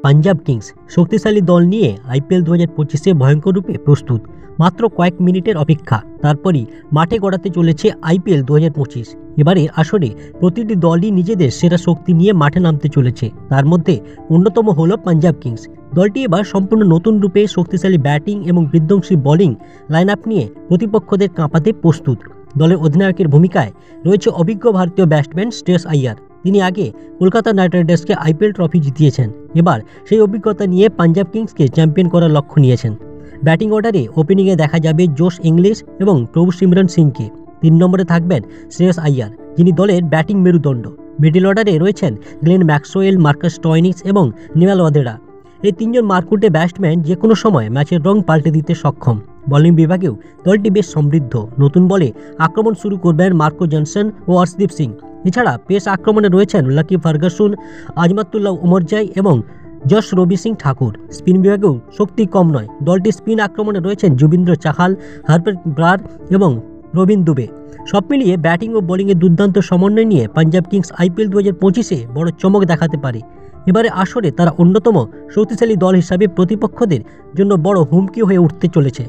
Punjab Kings শক্তিশালী দল নিয়ে আইপিএল 2025-এ ভয়ঙ্কর রূপে প্রস্তুত। মাত্র কয়েক মিনিটের অপেক্ষা, তারপরই মাঠে গড়াতে চলেছে আইপিএল 2025। এবারে আসরে প্রতিটি দলই নিজেদের সেরা শক্তি নিয়ে মাঠে নামতে চলেছে। তার মধ্যে অন্যতম হলো পাঞ্জাব কিংস। দলটি এবার সম্পূর্ণ নতুন রূপে শক্তিশালী ব্যাটিং এবং বিধ্বংসী বোলিং লাইন আপ নিয়ে প্রতিপক্ষদের কাঁপাতে প্রস্তুত। দলের অধিনায়কের ভূমিকায় রয়েছে অভিজ্ঞ ভারতীয় ব্যাটসম্যান শ্রেয়স আইয়ার। তিনি আগে কলকাতা নাইট রাইডার্সকে আইপিএল ট্রফি জিতিয়েছেন। এবার সেই অভিজ্ঞতা নিয়ে পাঞ্জাব কিংসকে চ্যাম্পিয়ন করার লক্ষ্য নিয়েছেন। ব্যাটিং অর্ডারে ওপেনিংয়ে দেখা যাবে জোশ ইংলিশ এবং প্রভু সিমরন সিংকে। 3 নম্বরে থাকবেন শ্রেয়স আইয়ার, যিনি দলের ব্যাটিং মেরুদণ্ড। মিডল অর্ডারে রয়েছেন গ্লেন ম্যাক্সওয়েল, মার্কাস স্টয়নিস এবং নিমাল ওয়াদেরা। এই 3 জন মারকুটে ব্যাটসম্যান যে কোনো সময় ম্যাচের রং পাল্টে দিতে সক্ষম। বোলিং বিভাগেও দলটি বেশ সমৃদ্ধ। নতুন বলে আক্রমণ শুরু করবেন মার্কো জনসন ও অর্শদীপ সিং। এছাড়া পেস আক্রমণে রয়েছেন লাকি ফার্গাসন, আজমাতুল্লাহ উমরজাই এবং যশ রবি সিং ঠাকুর। স্পিন বিভাগেও শক্তি কম নয়। দলটির স্পিন আক্রমণে রয়েছেন যুবিন্দ্র চাহাল, হারপ্রীত ব্রার এবং রবিন দুবে। সব মিলিয়ে ব্যাটিং ও বোলিংয়ের দুর্দান্ত সমন্বয় নিয়ে পাঞ্জাব কিংস আইপিএল 2025-এ বড় চমক দেখাতে পারে। এবারে আসরে তারা অন্যতম শক্তিশালী দল হিসাবে প্রতিপক্ষদের জন্য বড় হুমকি হয়ে উঠতে চলেছে।